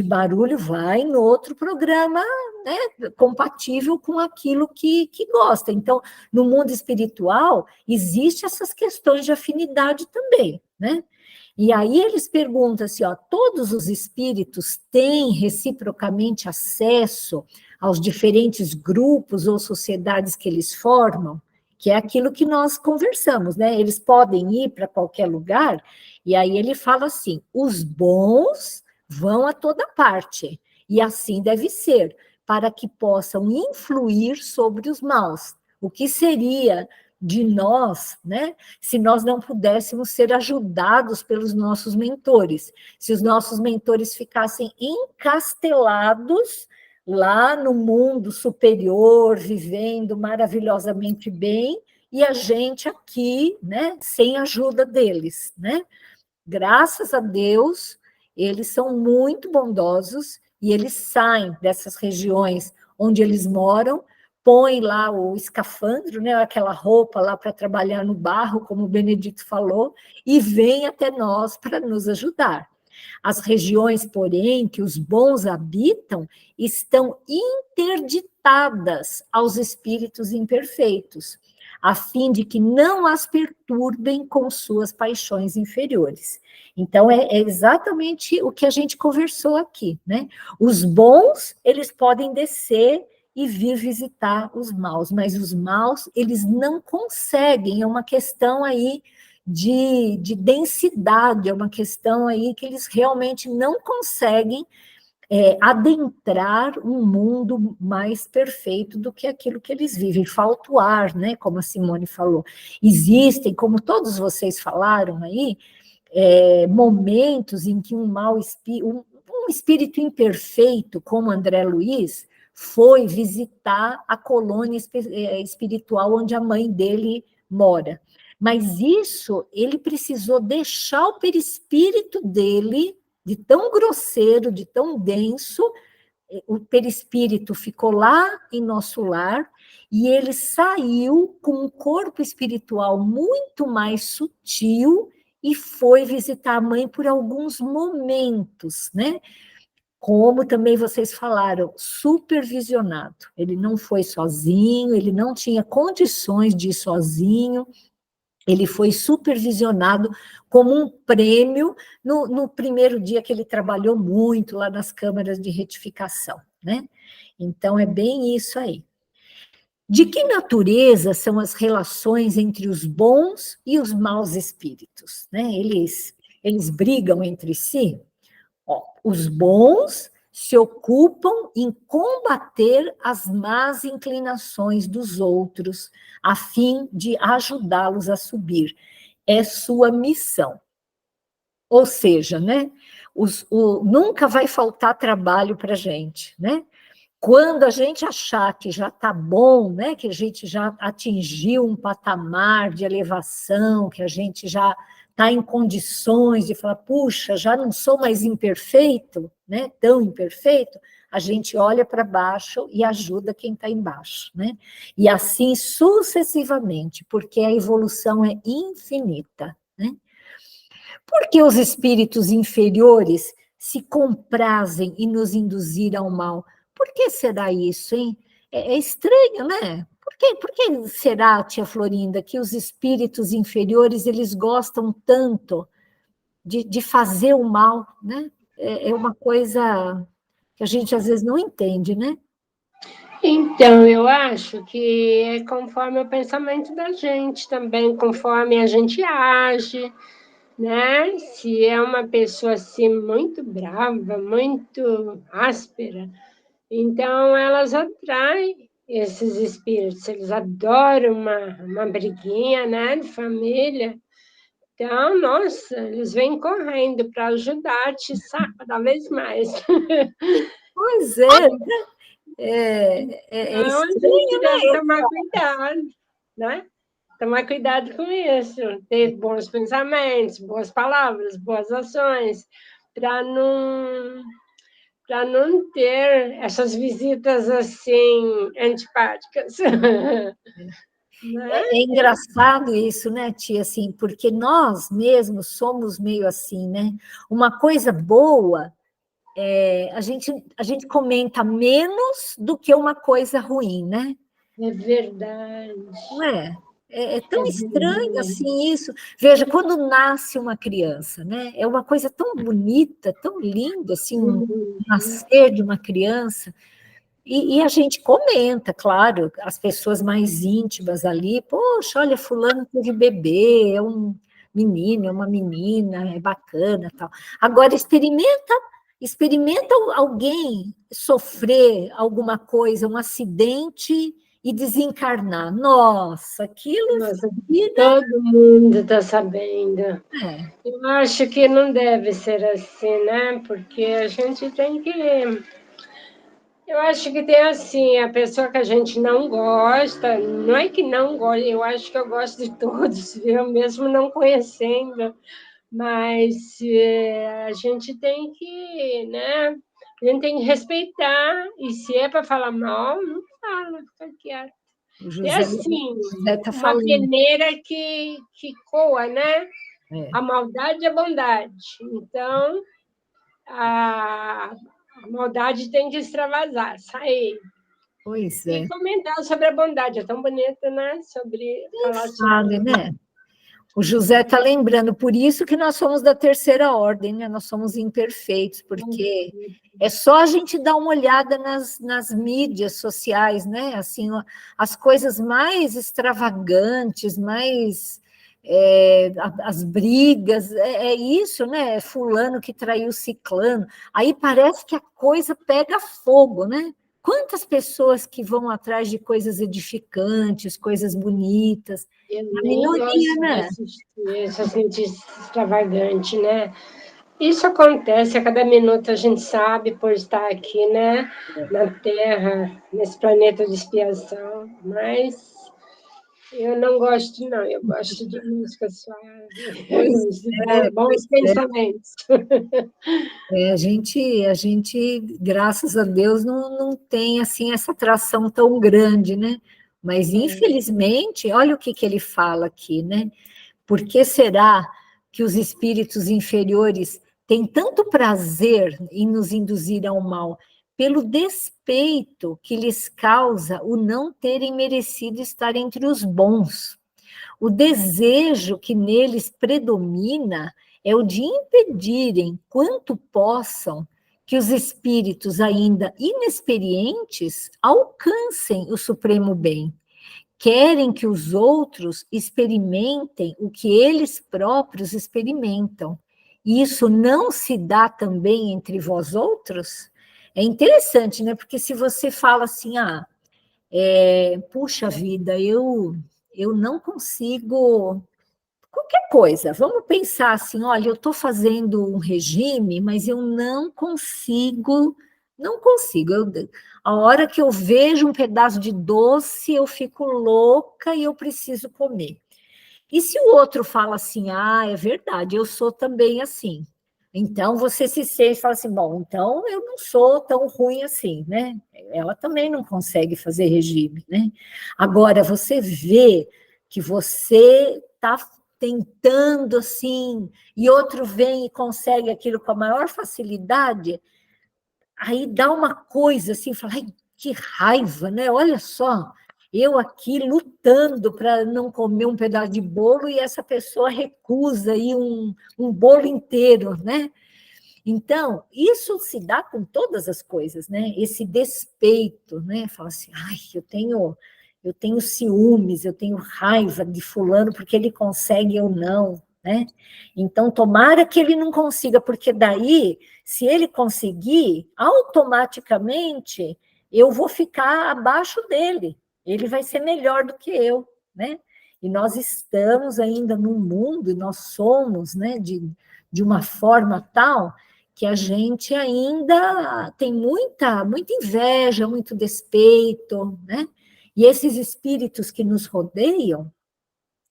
barulho, vai no outro programa, né, compatível com aquilo que gosta. Então, no mundo espiritual, existem essas questões de afinidade também, né? E aí eles perguntam assim, ó, todos os espíritos têm reciprocamente acesso aos diferentes grupos ou sociedades que eles formam, que é aquilo que nós conversamos, né? Eles podem ir para qualquer lugar, e aí ele fala assim, os bons vão a toda parte, e assim deve ser, para que possam influir sobre os maus. O que seria de nós, né, se nós não pudéssemos ser ajudados pelos nossos mentores, se os nossos mentores ficassem encastelados lá no mundo superior, vivendo maravilhosamente bem, e a gente aqui, né, sem a ajuda deles, né? Graças a Deus, eles são muito bondosos e eles saem dessas regiões onde eles moram, põem lá o escafandro, né, aquela roupa lá para trabalhar no barro, como o Benedito falou, e vêm até nós para nos ajudar. As regiões, porém, que os bons habitam, estão interditadas aos espíritos imperfeitos, a fim de que não as perturbem com suas paixões inferiores. Então, é exatamente o que a gente conversou aqui, né? Os bons, eles podem descer e vir visitar os maus, mas os maus, eles não conseguem, é uma questão aí de densidade, é uma questão aí que eles realmente não conseguem adentrar um mundo mais perfeito do que aquilo que eles vivem, falta o ar, né, como a Simone falou. Existem, como todos vocês falaram aí, momentos em que um espírito imperfeito, como André Luiz, foi visitar a colônia espiritual onde a mãe dele mora. Mas isso, ele precisou deixar o perispírito dele, de tão grosseiro, de tão denso, o perispírito ficou lá em nosso lar, e ele saiu com um corpo espiritual muito mais sutil e foi visitar a mãe por alguns momentos, né? Como também vocês falaram, supervisionado. Ele não foi sozinho, ele não tinha condições de ir sozinho, ele foi supervisionado como um prêmio no primeiro dia que ele trabalhou muito lá nas câmaras de retificação, né? Então, é bem isso aí. De que natureza são as relações entre os bons e os maus espíritos, né? Eles brigam entre si? Ó, os bons se ocupam em combater as más inclinações dos outros, a fim de ajudá-los a subir. é sua missão. Ou seja, né, nunca vai faltar trabalho para a gente, né? Quando a gente achar que já está bom, né, que a gente já atingiu um patamar de elevação, que a gente já está em condições de falar, puxa, já não sou mais imperfeito, né, tão imperfeito, a gente olha para baixo e ajuda quem está embaixo, né? E assim sucessivamente, porque a evolução é infinita, né? Porque os espíritos inferiores se comprazem em nos induzir ao mal? Por que será isso, hein? É estranho, né? Por que será, tia Florinda, que os espíritos inferiores eles gostam tanto de fazer o mal, né? É uma coisa que a gente às vezes não entende, né? Então, eu acho que é conforme o pensamento da gente também, conforme a gente age, né? Se é uma pessoa assim muito brava, muito áspera, então elas atraem esses espíritos, eles adoram uma briguinha, né, de família. Então, nossa, eles vêm correndo para ajudar a atiçar cada vez mais. Pois é, é Então, a estranho, gente deve né? tomar cuidado, né? Tomar cuidado com isso, ter bons pensamentos, boas palavras, boas ações, para não ter essas visitas assim antipáticas. Né? É engraçado isso, né, tia, assim, porque nós mesmos somos meio assim, né? Uma coisa boa, a gente comenta menos do que uma coisa ruim, né? É verdade. Não é? É É tão estranho verdade. assim isso. Veja, quando nasce uma criança, né? É uma coisa tão bonita, tão linda, assim, nascer de uma criança. E a gente comenta, claro, as pessoas mais íntimas ali, poxa, olha, fulano teve bebê, é um menino, é uma menina, é bacana, tal. Agora, experimenta alguém sofrer alguma coisa, um acidente e desencarnar. Nossa, aquilo Nossa, vira... todo mundo está sabendo. É, Eu acho que não deve ser assim, né? Porque a gente tem que. Eu acho que tem assim, a pessoa que a gente não gosta, não é que não gosta, eu acho que eu gosto de todos, viu? Mesmo não conhecendo, mas a gente tem que, né? A gente tem que respeitar, e se é para falar mal, não fala, fica quieto. o É José assim, está uma falando. peneira que coa, né? É, A maldade é bondade. Então, a maldade tem que extravasar, sair. pois E é, comentar sobre a bondade, é tão bonito, né? Falar sobre. sabe, né? O José está lembrando, por isso que nós somos da terceira ordem, né? Nós somos imperfeitos, porque é só a gente dar uma olhada nas mídias sociais, né? Assim, as coisas mais extravagantes, mais as brigas, é isso, né? É fulano que traiu ciclano. Aí parece que a coisa pega fogo, né? Quantas pessoas que vão atrás de coisas edificantes, coisas bonitas, Eu a nem minoria, gosto de né? assistir essa cientista extravagante, né? Isso acontece a cada minuto, a gente sabe, por estar aqui, né? Na Terra, nesse planeta de expiação, mas eu não gosto, não. Eu gosto de música suave, Pois de pois bons pensamentos. a gente, graças a Deus, não tem assim essa atração tão grande, né? Mas infelizmente, olha o que ele fala aqui, né? Por que será que os espíritos inferiores têm tanto prazer em nos induzir ao mal? Pelo despeito que lhes causa o não terem merecido estar entre os bons. O desejo que neles predomina é o de impedirem, quanto possam, que os espíritos ainda inexperientes alcancem o supremo bem. Querem que os outros experimentem o que eles próprios experimentam. Isso não se dá também entre vós outros? É interessante, né? Porque se você fala assim, puxa vida, eu não consigo qualquer coisa, vamos pensar assim, olha, eu estou fazendo um regime, mas eu não consigo, a hora que eu vejo um pedaço de doce, eu fico louca e eu preciso comer. E se o outro fala assim, é verdade, eu sou também assim. Então, você se sente e fala assim, bom, então eu não sou tão ruim assim, né? Ela também não consegue fazer regime, né? Agora, você vê que você está tentando assim, e outro vem e consegue aquilo com a maior facilidade, aí dá uma coisa assim, fala, ai, que raiva, né? Olha só, eu aqui lutando para não comer um pedaço de bolo e essa pessoa recusa aí um bolo inteiro, né? Então, isso se dá com todas as coisas, né? Esse despeito, né? Fala assim, ai, eu tenho ciúmes, eu tenho raiva de fulano porque ele consegue, eu não, né? Então, tomara que ele não consiga, porque daí, se ele conseguir, automaticamente eu vou ficar abaixo dele, ele vai ser melhor do que eu, né? E nós estamos ainda num mundo, nós somos, né, de uma forma tal que a gente ainda tem muita inveja, muito despeito, né? E esses espíritos que nos rodeiam,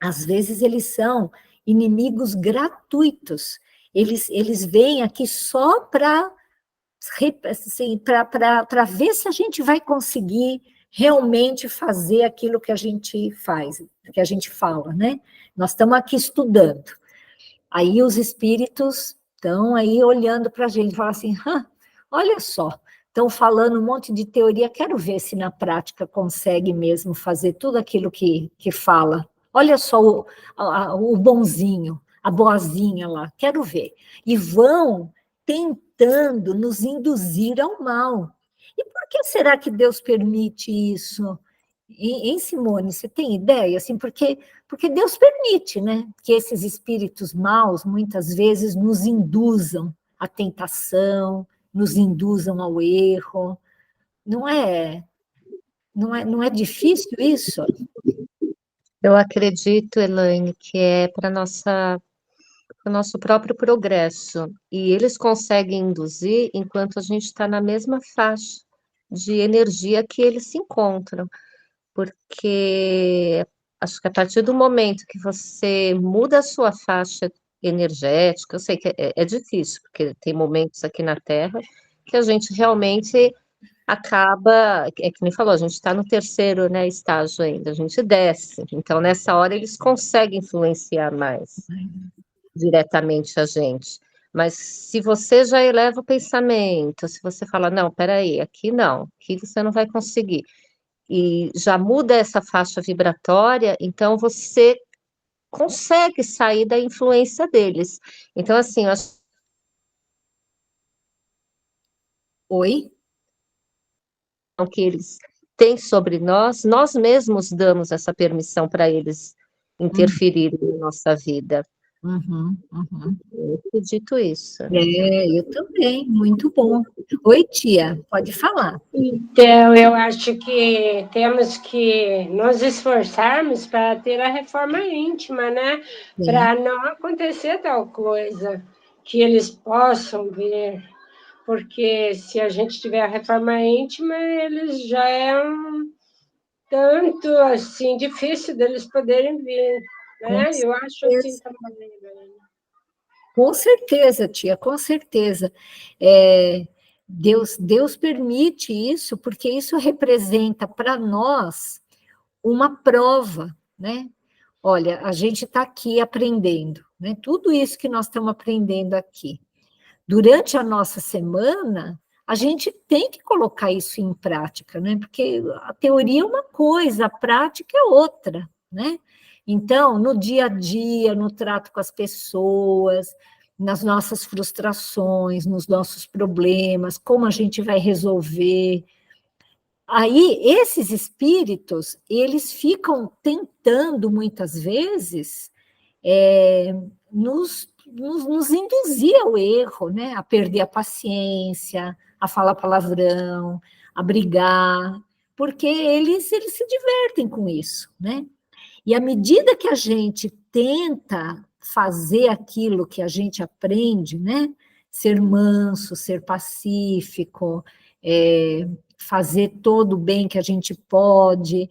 às vezes eles são inimigos gratuitos. Eles vêm aqui só para assim, para ver se a gente vai conseguir realmente fazer aquilo que a gente faz, que a gente fala, né? Nós estamos aqui estudando. Aí os espíritos estão aí olhando para a gente, falam assim, olha só, estão falando um monte de teoria, quero ver se na prática consegue mesmo fazer tudo aquilo que fala. Olha só o bonzinho, a boazinha lá, quero ver. E vão tentando nos induzir ao mal. E por que será que Deus permite isso? Em Simone, você tem ideia? Assim, porque Deus permite, né, que esses espíritos maus, muitas vezes, nos induzam à tentação, nos induzam ao erro. Não é difícil isso? Eu acredito, Elaine, que é para o nosso próprio progresso. E eles conseguem induzir enquanto a gente está na mesma faixa de energia que eles se encontram. Porque acho que a partir do momento que você muda a sua faixa energética, eu sei que é difícil, porque tem momentos aqui na Terra que a gente realmente acaba, é que nem falou, a gente está no terceiro, né, estágio ainda, a gente desce. Então, nessa hora, eles conseguem influenciar mais diretamente a gente. Mas se você já eleva o pensamento, se você fala, não, peraí, aqui não, aqui você não vai conseguir, e já muda essa faixa vibratória, então você consegue sair da influência deles. Então, assim, eu acho Oi? que eles têm sobre nós, nós mesmos damos essa permissão para eles interferirem na nossa vida. Uhum, uhum. Eu acredito isso. Eu também, muito bom. Oi, tia, pode falar. Então, eu acho que temos que nos esforçarmos para ter a reforma íntima, né? Para não acontecer tal coisa, que eles possam ver. Porque se a gente tiver a reforma íntima, eles já é um tanto assim difícil deles poderem vir, né? Eu acho assim também. Com certeza, tia, com certeza. Deus permite isso, porque isso representa para nós uma prova, né? Olha, a gente está aqui aprendendo, né? Tudo isso que nós estamos aprendendo aqui. Durante a nossa semana, a gente tem que colocar isso em prática, né? Porque a teoria é uma coisa, a prática é outra, né? Então, no dia a dia, no trato com as pessoas, nas nossas frustrações, nos nossos problemas, como a gente vai resolver. Aí, esses espíritos, eles ficam tentando, muitas vezes, nos induzir ao erro, né? A perder a paciência, a falar palavrão, a brigar, porque eles se divertem com isso, né? E à medida que a gente tenta fazer aquilo que a gente aprende, né? Ser manso, ser pacífico, fazer todo o bem que a gente pode,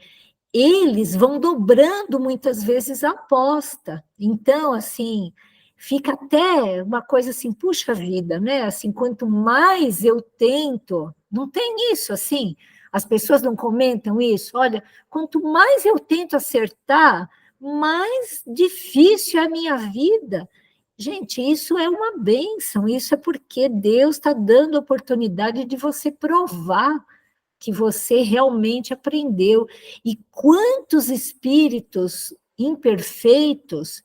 eles vão dobrando muitas vezes a aposta. Então, assim, fica até uma coisa assim, puxa vida, né? Assim, quanto mais eu tento, não tem isso assim, as pessoas não comentam isso, olha, quanto mais eu tento acertar, mais difícil é a minha vida. Gente, isso é uma bênção, isso é porque Deus está dando a oportunidade de você provar que você realmente aprendeu. E quantos espíritos imperfeitos,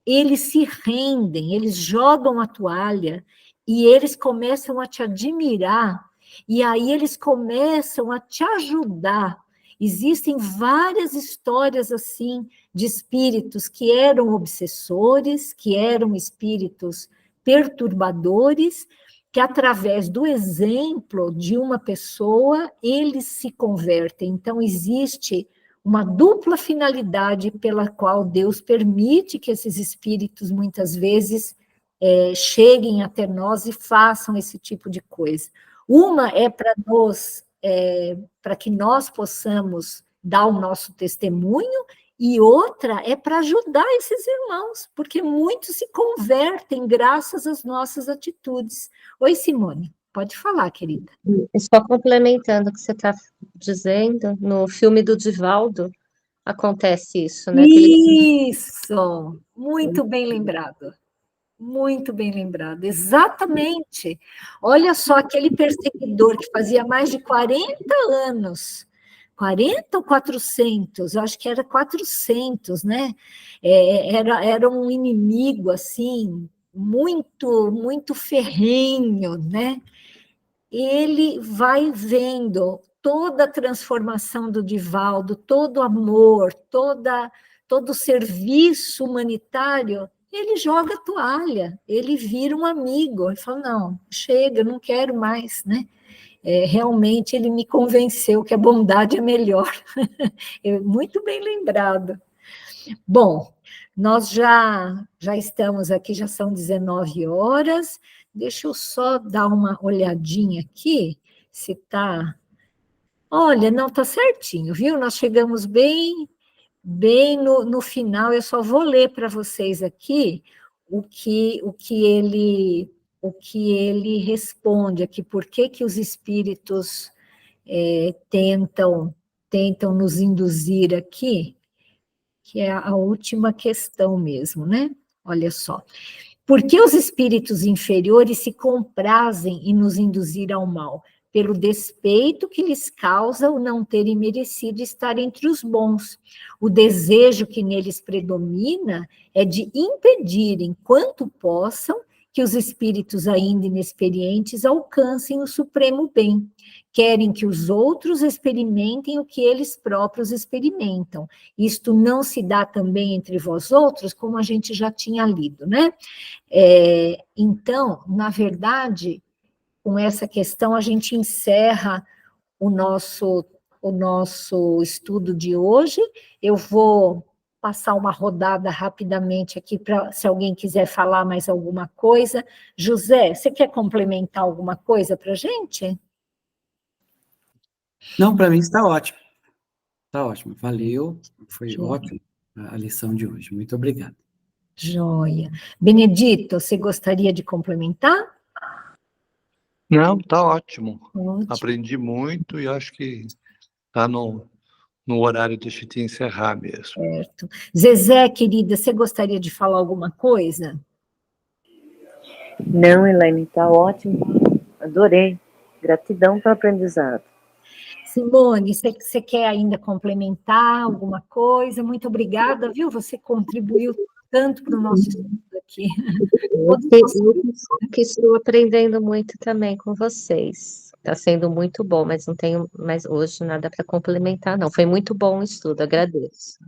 eles se rendem, eles jogam a toalha, e eles começam a te admirar, e aí eles começam a te ajudar. Existem várias histórias assim, de espíritos que eram obsessores, que eram espíritos perturbadores, que através do exemplo de uma pessoa, eles se convertem. Então, existe uma dupla finalidade pela qual Deus permite que esses espíritos, muitas vezes, cheguem até nós e façam esse tipo de coisa. Uma é para nós, para que nós possamos dar o nosso testemunho, e outra é para ajudar esses irmãos, porque muitos se convertem graças às nossas atitudes. Oi, Simone, pode falar, querida. Só complementando o que você está dizendo, no filme do Divaldo acontece isso, né? Isso! Muito bem lembrado. Muito bem lembrado, exatamente. Olha só, aquele perseguidor que fazia mais de 40 anos, 40 ou 400, eu acho que era 400, né? Era um inimigo, assim, muito ferrenho, né? Ele vai vendo toda a transformação do Divaldo, todo o amor, todo o serviço humanitário, ele joga a toalha, ele vira um amigo, ele fala, não, chega, eu não quero mais, né? Realmente ele me convenceu que a bondade é melhor. Muito bem lembrado. Bom, nós já estamos aqui, já são 19 horas, deixa eu só dar uma olhadinha aqui, se está... Olha, não, está certinho, viu? Nós chegamos bem no final, eu só vou ler para vocês aqui o que ele responde aqui, por que os espíritos tentam nos induzir aqui, que é a última questão mesmo, né? Olha só. Por que os espíritos inferiores se comprazem em nos induzir ao mal? Pelo despeito que lhes causa o não terem merecido estar entre os bons. O desejo que neles predomina é de impedirem, quanto possam, que os espíritos ainda inexperientes alcancem o supremo bem. Querem que os outros experimentem o que eles próprios experimentam. Isto não se dá também entre vós outros, como a gente já tinha lido, né? Então, na verdade, com essa questão, a gente encerra o nosso estudo de hoje. Eu vou passar uma rodada rapidamente aqui, para se alguém quiser falar mais alguma coisa. José, você quer complementar alguma coisa para a gente? Não, para mim está ótimo. Está ótimo, valeu, foi Joia. ótimo a lição de hoje. Muito obrigado. Joia. Benedito, você gostaria de complementar? Não, tá ótimo. Ótimo. Aprendi muito e acho que está no horário de a gente encerrar mesmo. Certo. Zezé, querida, você gostaria de falar alguma coisa? Não, Elaine, está ótimo. Adorei. Gratidão pelo aprendizado. Simone, você quer ainda complementar alguma coisa? Muito obrigada, viu? Você contribuiu tanto para o nosso estudo aqui. Eu que estou aprendendo muito também com vocês. Está sendo muito bom, mas não tenho mais hoje nada para complementar, não. Foi muito bom o estudo, agradeço.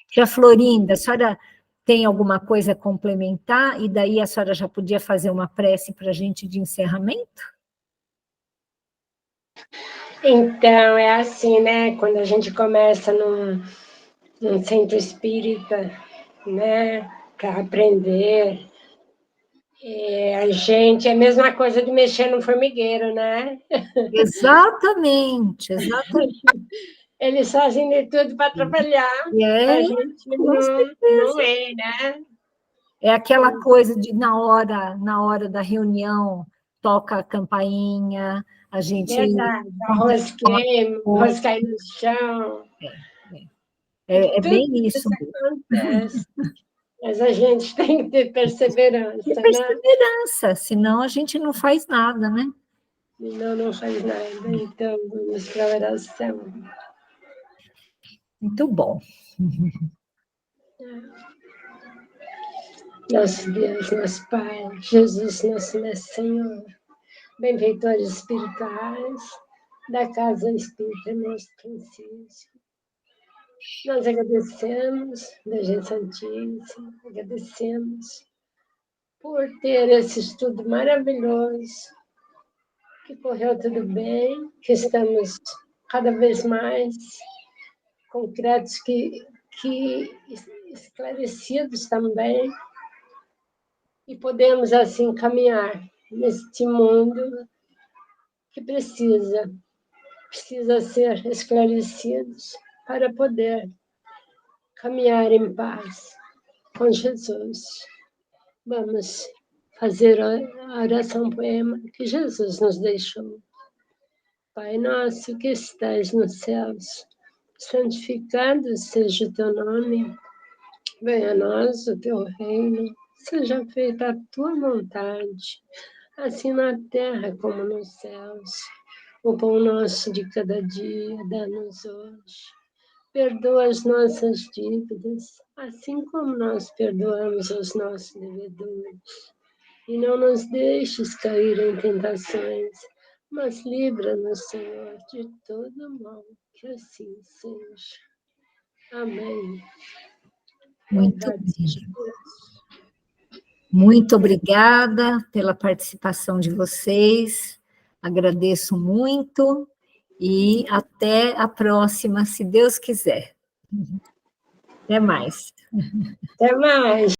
Tia Florinda, a senhora tem alguma coisa a complementar? E daí a senhora já podia fazer uma prece para a gente de encerramento? Então, é assim, né? Quando a gente começa num centro espírita, né, para aprender. A gente, é a mesma coisa de mexer no formigueiro, né? Exatamente, exatamente. Eles fazem de tudo para atrapalhar, a gente não é, né? É aquela coisa de na hora da reunião, toca a campainha, a gente... Verdade, arroz cai no chão. É Tudo bem isso isso mesmo. acontece. Mas a gente tem que ter perseverança, E perseverança, senão a gente não faz nada, né? Senão não faz nada. Então, vamos para a oração. Muito bom. Nosso Deus, nosso Pai, Jesus, nosso Mestre Senhor, benfeitores espirituais da Casa Espírita Nosso Francisco. Nós agradecemos, Virgem Santíssima, agradecemos por ter esse estudo maravilhoso, que correu tudo bem, que estamos cada vez mais concretos, que esclarecidos também, e podemos assim caminhar neste mundo que precisa ser esclarecidos para poder caminhar em paz com Jesus. Vamos fazer a oração poema que Jesus nos deixou. Pai nosso que estais nos céus, santificado seja o teu nome. Venha a nós o teu reino, seja feita a tua vontade, assim na terra como nos céus. O pão nosso de cada dia, dá-nos hoje. Perdoa as nossas dívidas, assim como nós perdoamos aos nossos devedores. E não nos deixes cair em tentações, mas livra-nos, Senhor, de todo mal, que assim seja. Amém. Muito bem. Muito obrigada pela participação de vocês. Agradeço muito e até a próxima, se Deus quiser. Até mais. Até mais.